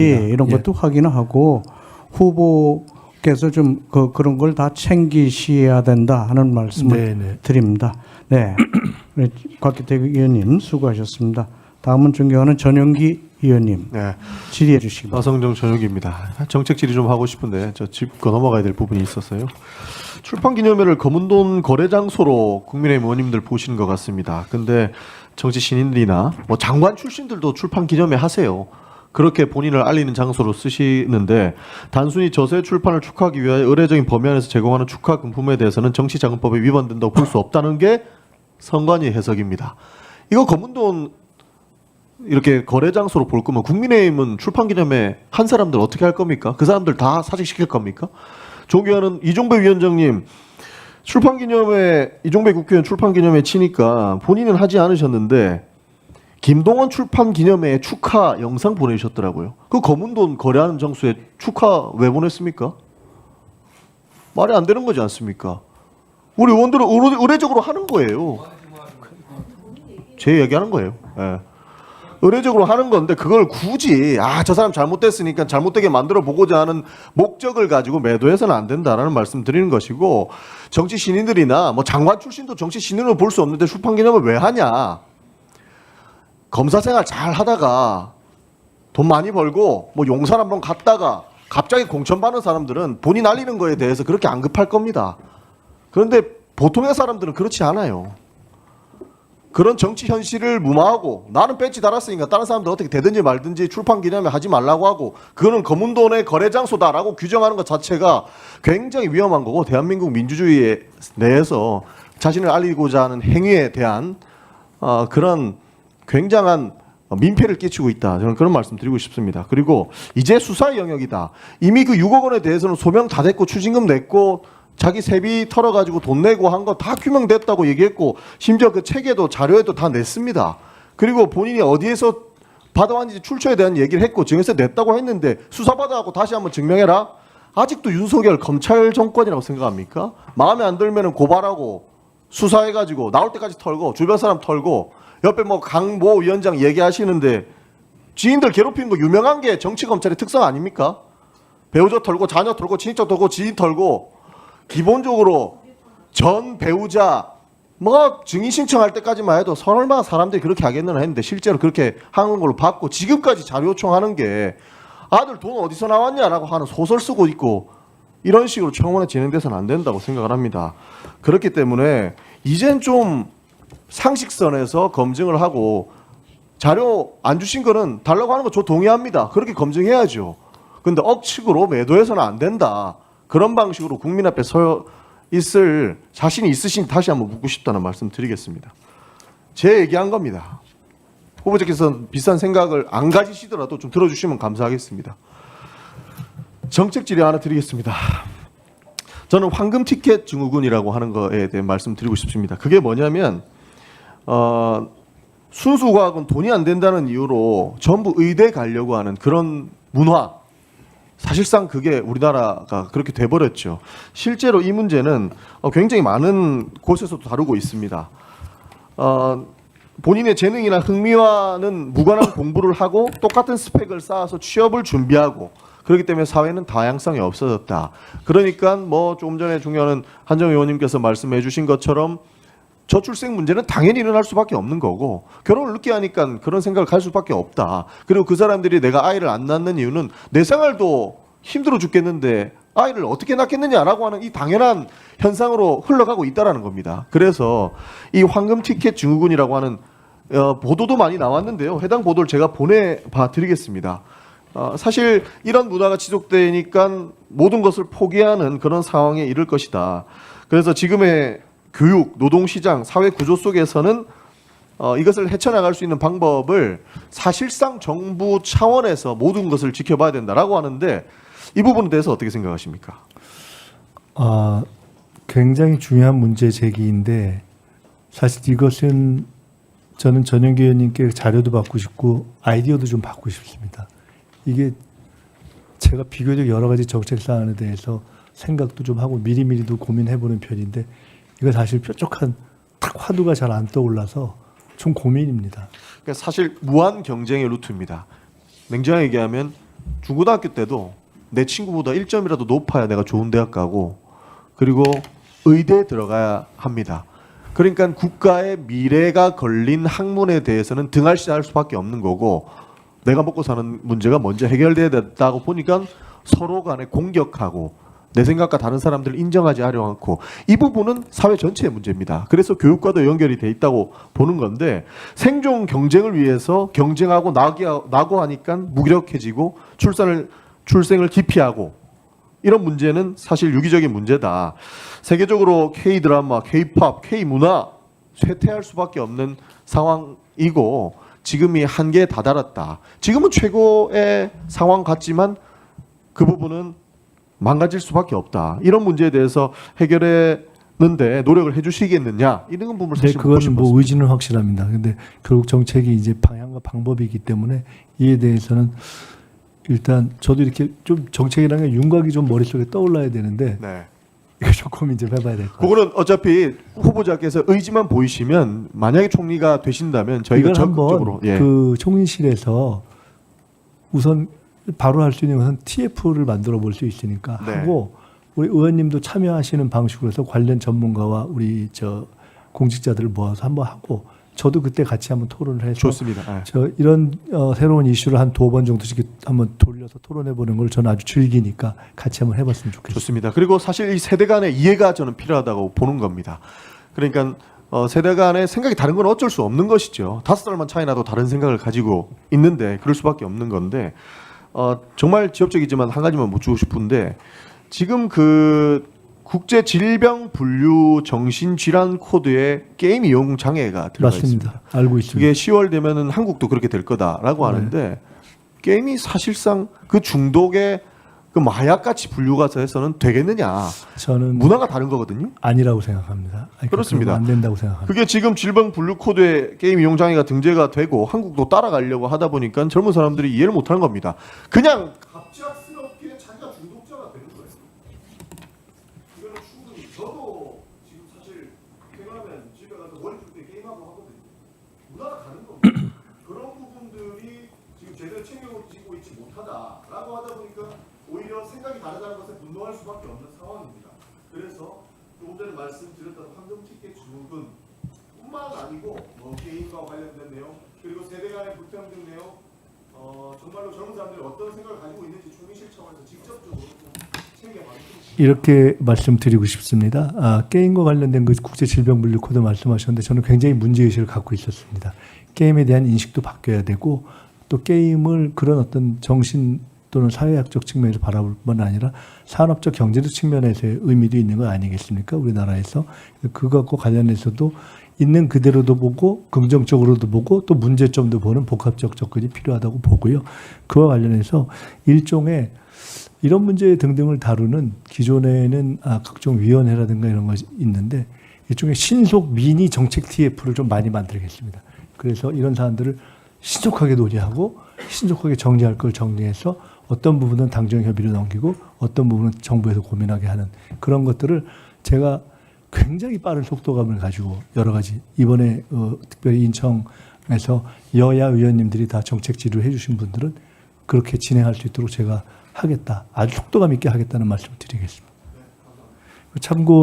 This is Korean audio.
이런 것도 확인하고 후보께서 좀 그런 걸 다 챙기셔야 된다 하는 말씀을 드립니다. 네, 곽기태 의원님 수고하셨습니다. 다음은 존경하는 전영기 의원님 질의해 주시기 바랍니다. 나성정 전용기입니다. 정책 질의 좀 하고 싶은데 저 짚고 넘어가야 될 부분이 있었어요. 출판기념회를 검은돈 거래 장소로 국민의힘 의원님들 보시는 것 같습니다. 근데 정치 신인들이나 뭐 장관 출신들도 출판기념회 하세요. 그렇게 본인을 알리는 장소로 쓰시는데 단순히 저서의 출판을 축하하기 위하여 의례적인 범위 안에서 제공하는 축하 금품에 대해서는 정치자금법에 위반된다고 볼 수 없다는 게 선관위 해석입니다. 이거 검은돈 이렇게 거래 장소로 볼 거면 국민의힘은 출판기념회 한 사람들 어떻게 할 겁니까? 그 사람들 다 사직시킬 겁니까? 존경하는 이종배 위원장님, 출판기념회 이종배 국회의원 출판기념회 치니까 본인은 하지 않으셨는데 김동원 출판기념회 축하 영상 보내셨더라고요. 그 검은 돈 거래하는 장소에 축하 왜 보냈습니까? 말이 안 되는 거지 않습니까? 우리 의원들은 의례적으로 하는 거예요. 제 얘기하는 거예요. 예. 의례적으로 하는 건데 그걸 굳이 저 사람 잘못됐으니까 잘못되게 만들어 보고자 하는 목적을 가지고 매도해서는 안 된다라는 말씀 드리는 것이고, 정치 신인들이나 뭐 장관 출신도 정치 신인으로 볼 수 없는데 출판기념을 왜 하냐? 검사 생활 잘 하다가 돈 많이 벌고 뭐 용산 한번 갔다가 갑자기 공천 받는 사람들은 본인 알리는 거에 대해서 그렇게 안 급할 겁니다. 그런데 보통의 사람들은 그렇지 않아요. 그런 정치 현실을 무마하고 나는 배지 달았으니까 다른 사람들 어떻게 되든지 말든지 출판기념회 하지 말라고 하고 그거는 검은 돈의 거래 장소다라고 규정하는 것 자체가 굉장히 위험한 거고, 대한민국 민주주의 내에서 자신을 알리고자 하는 행위에 대한 그런 굉장한 민폐를 끼치고 있다. 저는 그런 말씀 드리고 싶습니다. 그리고 이제 수사의 영역이다. 이미 그 6억 원에 대해서는 소명 다 됐고 추징금 냈고 자기 세비 털어가지고 돈 내고 한 거 다 규명됐다고 얘기했고 심지어 그 책에도 자료에도 다 냈습니다. 그리고 본인이 어디에서 받아왔는지 출처에 대한 얘기를 했고 증에서 냈다고 했는데 수사받아갖고 다시 한번 증명해라? 아직도 윤석열 검찰 정권이라고 생각합니까? 마음에 안 들면 고발하고 수사해가지고 나올 때까지 털고 주변 사람 털고 옆에 뭐 강모 위원장 얘기하시는데 지인들 괴롭히는 거 유명한 게 정치 검찰의 특성 아닙니까? 배우자 털고 자녀 털고 친인척 털고 지인 털고 기본적으로 전 배우자 뭐 증인 신청할 때까지만 해도 설마 사람들이 그렇게 하겠느냐 했는데 실제로 그렇게 하는 걸로 봤고, 지금까지 자료 요청하는 게 아들 돈 어디서 나왔냐라고 하는 소설 쓰고 있고 이런 식으로 청원에 진행돼서는 안 된다고 생각을 합니다. 그렇기 때문에 이젠 좀 상식선에서 검증을 하고 자료 안 주신 거는 달라고 하는 거 저 동의합니다. 그렇게 검증해야죠. 근데 억측으로 매도해서는 안 된다. 그런 방식으로 국민 앞에 서 있을 자신이 있으신 다시 한번 묻고 싶다는 말씀 드리겠습니다. 제 얘기한 겁니다. 후보자께서 비싼 생각을 안 가지시더라도 좀 들어주시면 감사하겠습니다. 정책 질의 하나 드리겠습니다. 저는 황금 티켓 증후군이라고 하는 거에 대해 말씀드리고 싶습니다. 그게 뭐냐면 순수 과학은 돈이 안 된다는 이유로 전부 의대 가려고 하는 그런 문화, 사실상 그게 우리나라가 그렇게 돼버렸죠. 실제로 이 문제는 굉장히 많은 곳에서도 다루고 있습니다. 본인의 재능이나 흥미와는 무관한 공부를 하고 똑같은 스펙을 쌓아서 취업을 준비하고, 그렇기 때문에 사회는 다양성이 없어졌다. 그러니까 뭐 조금 전에 존경하는 한정 의원님께서 말씀해 주신 것처럼 저출생 문제는 당연히 일어날 수밖에 없는 거고, 결혼을 늦게 하니까 그런 생각을 할 수밖에 없다. 그리고 그 사람들이 내가 아이를 안 낳는 이유는 내 생활도 힘들어 죽겠는데 아이를 어떻게 낳겠느냐라고 하는 이 당연한 현상으로 흘러가고 있다라는 겁니다. 그래서 이 황금 티켓 증후군이라고 하는 보도도 많이 나왔는데요. 해당 보도를 제가 보내봐 드리겠습니다. 사실 이런 문화가 지속되니까 모든 것을 포기하는 그런 상황에 이를 것이다. 그래서 지금의 교육, 노동시장, 사회 구조 속에서는 이것을 헤쳐나갈 수 있는 방법을 사실상 정부 차원에서 모든 것을 지켜봐야 된다라고 하는데, 이 부분에 대해서 어떻게 생각하십니까? 굉장히 중요한 문제 제기인데, 사실 이것은 저는 전영기 의원님께 자료도 받고 싶고 아이디어도 좀 받고 싶습니다. 이게 제가 비교적 여러 가지 정책 사안에 대해서 생각도 좀 하고 미리미리도 고민해보는 편인데, 이거 사실 뾰족한 딱 화두가 잘 안 떠올라서 좀 고민입니다. 그러니까 사실 무한 경쟁의 루트입니다. 냉정하게 얘기하면 중고등학교 때도 내 친구보다 1점이라도 높아야 내가 좋은 대학 가고 그리고 의대에 들어가야 합니다. 그러니까 국가의 미래가 걸린 학문에 대해서는 등할시할 수밖에 없는 거고 내가 먹고 사는 문제가 먼저 해결돼야 된다고 보니까 서로 간에 공격하고 내 생각과 다른 사람들을 인정하지 않고 이 부분은 사회 전체의 문제입니다. 그래서 교육과도 연결이 돼 있다고 보는 건데 생존 경쟁을 위해서 경쟁하고 나고 하니까 무기력해지고 출생을 기피하고 이런 문제는 사실 유기적인 문제다. 세계적으로 K-드라마, K-팝, K-문화 쇠퇴할 수밖에 없는 상황이고 지금이 한계에 다다랐다. 지금은 최고의 상황 같지만 그 부분은 망가질 수밖에 없다. 이런 문제에 대해서 해결하는데 노력을 해주시겠느냐 이런 부분을 네, 사실 묻고 그건 싶었습니다. 뭐 의지는 확실합니다. 근데 결국 정책이 이제 방향과 방법이기 때문에 이에 대해서는 일단 저도 이렇게 좀 정책이라는 게 윤곽이 좀 머릿속에 떠올라야 되는데 네. 이거 좀 고민 좀 해봐야 될 것 같아요. 그거는 어차피 후보자께서 의지만 보이시면 만약에 총리가 되신다면 저희가 이걸 적극적으로 한번 그 총리실에서 우선 바로 할 수 있는 것은 TF를 만들어 볼 수 있으니까 네. 하고 우리 의원님도 참여하시는 방식으로 해서 관련 전문가와 우리 저 공직자들을 모아서 한번 하고 저도 그때 같이 한번 토론을 해서 좋습니다. 네. 저 이런 새로운 이슈를 한 2번 정도씩 한번 돌려서 토론해 보는 걸 저는 아주 즐기니까 같이 한번 해봤으면 좋겠습니다. 좋습니다. 그리고 사실 이 세대 간의 이해가 저는 필요하다고 보는 겁니다. 그러니까 세대 간의 생각이 다른 건 어쩔 수 없는 것이죠. 5살만 차이 나도 다른 생각을 가지고 있는데 그럴 수밖에 없는 건데 정말 지엽적이지만 한 가지만 묻고 싶은데 지금 그 국제 질병 분류 정신질환 코드에 게임 이용 장애가 들어가 있습니다. 맞습니다. 알고 있습니다. 그게 10월 되면은 한국도 그렇게 될 거다라고 하는데 게임이 사실상 그 중독의 그 마약같이 분류가 해서는 되겠느냐? 저는 문화가 다른 거거든요. 아니라고 생각합니다. 아니, 그렇습니다. 안 된다고 생각합니다. 그게 지금 질병 분류 코드에 게임 이용 장애가 등재가 되고 한국도 따라가려고 하다 보니까 젊은 사람들이 이해를 못하는 겁니다. 그냥 갑작스럽게 자기가 중독자가 되는 거예요. 이거는 충분히 저도 지금 사실 퇴근하면 집에 가서 머리 풀 때 게임하고 하거든요. 문화가 다른 겁니다. 그런 부분들이 지금 제대로 챙겨지고 있지 못하다라고 하다 보니까 오히려 생각이 다르다는 것에 분노할 수밖에 없는 상황입니다. 그래서 조금 전에 말씀드렸던 환경티켓 주gun 뿐만 아니고 게임과 관련된 내용 그리고 세대 간의 불평등 내용 정말로 젊은 사람들이 어떤 생각을 가지고 있는지 총리실 차원에서 직접적으로 챙겨가는 이렇게 말씀드리고 싶습니다. 게임과 관련된 그 국제질병분류 코드 말씀하셨는데 저는 굉장히 문제의식을 갖고 있었습니다. 게임에 대한 인식도 바뀌어야 되고 또 게임을 그런 어떤 정신 또는 사회학적 측면에서 바라볼 뿐 아니라 산업적 경제적 측면에서의 의미도 있는 거 아니겠습니까? 우리나라에서. 그것과 관련해서도 있는 그대로도 보고 긍정적으로도 보고 또 문제점도 보는 복합적 접근이 필요하다고 보고요. 그와 관련해서 일종의 이런 문제 등등을 다루는 기존에는 각종 위원회라든가 이런 것이 있는데 일종의 신속 미니 정책 TF를 좀 많이 만들겠습니다. 그래서 이런 사안들을 신속하게 논의하고 신속하게 정리할 걸 정리해서 어떤 부분은 당정 협의로 넘기고 어떤 부분은 정부에서 고민하게 하는 그런 것들을 제가 굉장히 빠른 속도감을 가지고 여러 가지 이번에 특별히 인청에서 여야 의원님들이 다 정책 지도를 해주신 분들은 그렇게 진행할 수 있도록 제가 하겠다. 아주 속도감 있게 하겠다는 말씀을 드리겠습니다. 참고